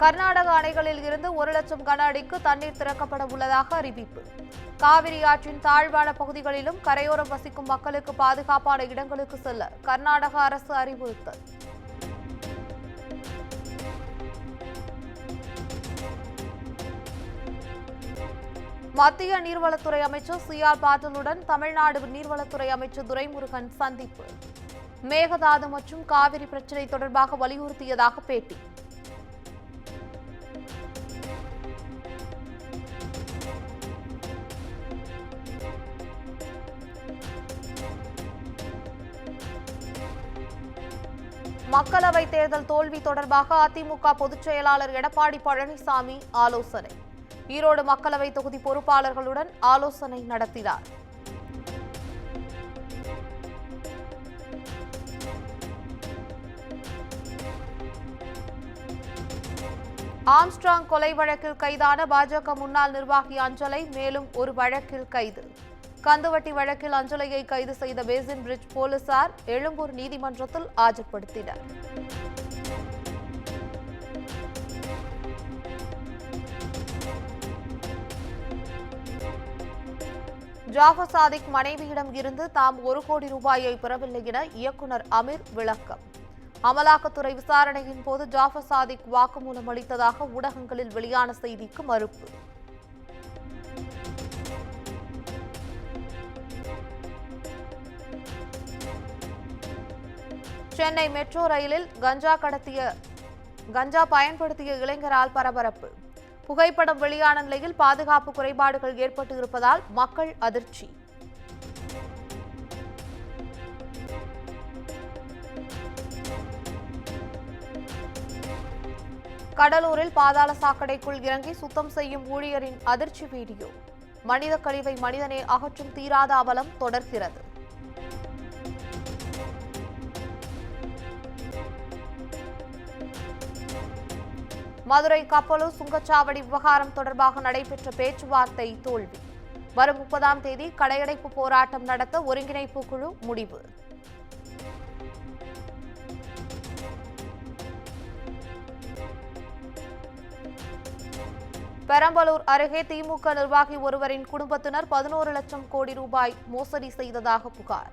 கர்நாடக அணைகளில் இருந்து 1 லட்சம் கன அடிக்கு தண்ணீர் திறக்கப்பட உள்ளதாக அறிவிப்பு. காவிரி ஆற்றின் தாழ்வான பகுதிகளிலும் கரையோரம் வசிக்கும் மக்களுக்கு பாதுகாப்பான இடங்களுக்கு செல்ல கர்நாடக அரசு அறிவுறுத்தல். மத்திய நீர்வளத்துறை அமைச்சர் சி.ஆர். பாட்டீலுடன் தமிழ்நாடு நீர்வளத்துறை அமைச்சர் துரைமுருகன் சந்திப்பு. மேகதாது மற்றும் காவிரி பிரச்சினை தொடர்பாக வலியுறுத்தியதாக பேட்டி. மக்களவைத் தேர்தல் தோல்வி தொடர்பாக அதிமுக பொதுச் செயலாளர் எடப்பாடி பழனிசாமி ஆலோசனை. ஈரோடு மக்களவை தொகுதி பொறுப்பாளர்களுடன் ஆலோசனை நடத்தினார். ஆம்ஸ்ட்ராங் கொலை வழக்கில் கைதான பாஜக முன்னாள் நிர்வாகி அஞ்சலை மேலும் ஒரு வழக்கில் கைது. கந்துவட்டி வழக்கில் அஞ்சலையை கைது செய்த பேசின் பிரிட்ஜ் போலீசார் எழும்பூர் நீதிமன்றத்தில் ஆஜர்படுத்தினர். ஜாஃபர் சாதிக் மனைவியிடம் இருந்து தாம் 1 கோடி ரூபாயை பெறவில்லை என இயக்குநர் அமீர் விளக்கம். அமலாக்கத்துறை விசாரணையின் போது ஜாஃபர் சாதிக் வாக்குமூலம் அளித்ததாக ஊடகங்களில் வெளியான செய்திக்கு மறுப்பு. சென்னை மெட்ரோ ரயிலில் கஞ்சா பயன்படுத்திய இளைஞரால் பரபரப்பு. புகைப்படம் வெளியான நிலையில் பாதுகாப்பு குறைபாடுகள் ஏற்பட்டு இருப்பதால் மக்கள் அதிர்ச்சி. கடலூரில் பாதாள சாக்கடைக்குள் இறங்கி சுத்தம் செய்யும் ஊழியரின் அதிர்ச்சி வீடியோ. மனித கழிவை மனிதனே அகற்றும் தீராத அவலம் தொடர்கிறது. மதுரை கப்பலூர் சுங்கச்சாவடி விவகாரம் தொடர்பாக நடைபெற்ற பேச்சுவார்த்தை தோல்வி. வரும் 30ஆம் தேதி கடையடைப்பு போராட்டம் நடத்த ஒருங்கிணைப்பு குழு முடிவு. பெரம்பலூர் அருகே திமுக நிர்வாகி ஒருவரின் குடும்பத்தினர் 11 லட்சம் கோடி ரூபாய் மோசடி செய்ததாக புகார்.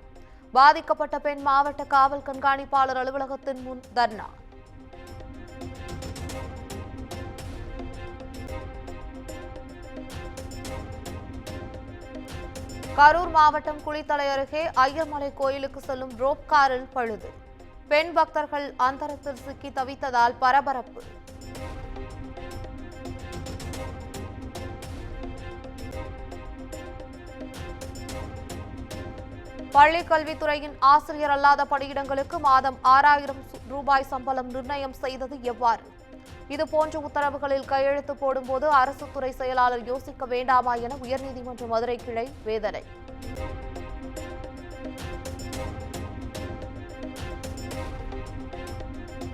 பாதிக்கப்பட்ட பெண் மாவட்ட காவல் கண்காணிப்பாளர் அலுவலகத்தின் முன் தர்ணா. கரூர் மாவட்டம் குளித்தலை அருகே ஐயர்மலை கோயிலுக்கு செல்லும் ரோப் காரில் பழுது. பெண் பக்தர்கள் அந்தரத்தில் சிக்கி தவித்ததால் பரபரப்பு. பள்ளிக் கல்வித்துறையின் ஆசிரியர் அல்லாத பணியிடங்களுக்கு மாதம் 6000 ரூபாய் சம்பளம் நிர்ணயம் செய்தது எவ்வாறு? இதுபோன்ற உத்தரவுகளில் கையெழுத்து போடும்போது அரசு துறை செயலாளர் யோசிக்க வேண்டாமா என உயர்நீதிமன்ற மதுரை கிளை வேதனை.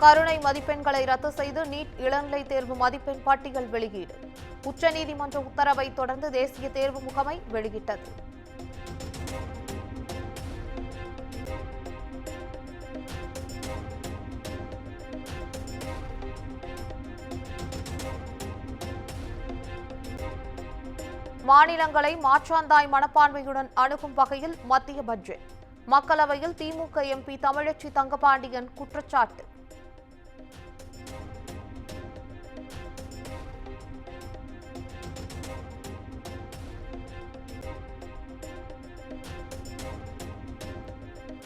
கருணை மதிப்பெண்களை ரத்து செய்து நீட் இளநிலை தேர்வு மதிப்பெண் பட்டியல் வெளியீடு. உச்சநீதிமன்ற உத்தரவை தொடர்ந்து தேசிய தேர்வு முகமை வெளியிட்டது. மாநிலங்களை மாற்றாந்தாய் மனப்பான்மையுடன் அணுகும் வகையில் மத்திய பட்ஜெட். மக்களவையில் திமுக எம்பி தமிழச்சி தங்கபாண்டியன் குற்றச்சாட்டு.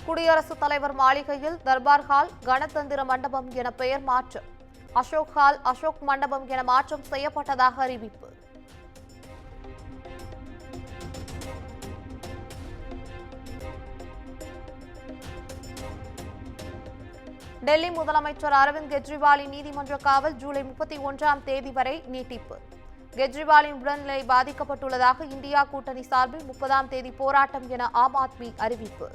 குடியரசுத் தலைவர் மாளிகையில் தர்பார் ஹால் கணதந்திர மண்டபம் என பெயர் மாற்றம். அசோக் ஹால் அசோக் மண்டபம் என மாற்றம் செய்யப்பட்டதாக அறிவிப்பு. டெல்லி முதலமைச்சர் அரவிந்த் கெஜ்ரிவாலின் நீதிமன்ற காவல் ஜூலை 31ஆம் தேதி வரை நீட்டிப்பு. கெஜ்ரிவாலின் உடல்நிலை பாதிக்கப்பட்டுள்ளதாக இந்தியா கூட்டணி சார்பில் 30ஆம் தேதி போராட்டம் என ஆம் ஆத்மி அறிவிப்பு.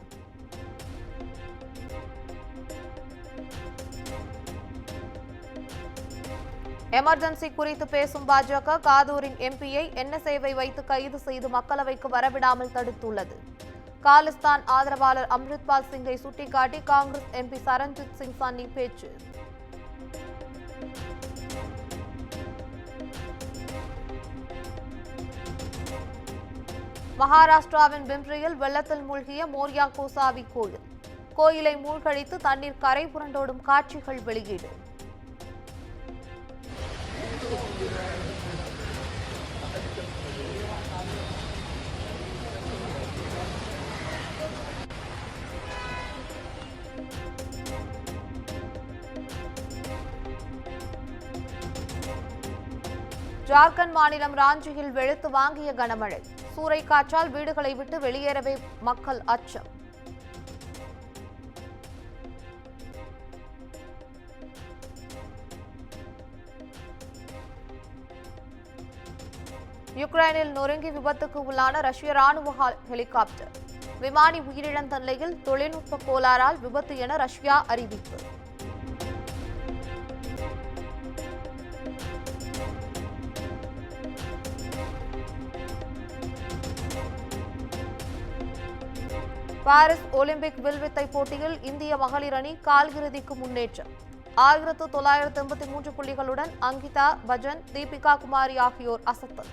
எமர்ஜென்சி குறித்து பேசும் பாஜக காதூரின் எம்பியை என்ன சேவை வைத்து கைது செய்து மக்களவைக்கு வரவிடாமல் தடுத்துள்ளது. காலிஸ்தான் ஆதரவாளர் அம்ரித்பால் சிங்கை சுட்டிக்காட்டி காங்கிரஸ் எம்பி சரண்ஜித் சிங் சன்னி பேச்சு. மகாராஷ்டிராவின் பிம்ரியில் வெள்ளத்தில் மூழ்கிய மோர்யா கோசாவி கோயில். கோயிலை மூழ்கடித்து தண்ணீர் கரை புரண்டோடும் காட்சிகள் வெளியீடு. ஜார்க்கண்ட் மாநிலம் ராஞ்சியில் வெளுத்து வாங்கிய கனமழை. சூறைக்காற்றால் வீடுகளை விட்டு வெளியேறவே மக்கள் அச்சம். யுக்ரைனில் நொறுங்கி விபத்துக்கு உள்ளான ரஷ்ய ராணுவ ஹெலிகாப்டர். விமானி உயிரிழந்த நிலையில் தொழில்நுட்ப கோளாறால் விபத்து என ரஷ்யா அறிவிப்பு. பாரிஸ் ஒலிம்பிக் வில்வித்தை போட்டியில் இந்திய மகளிர் அணி காலிறுதிக்கு முன்னேற்றம். 1983 புள்ளிகளுடன் அங்கிதா பஜன், தீபிகா குமாரி ஆகியோர் அசத்தல்.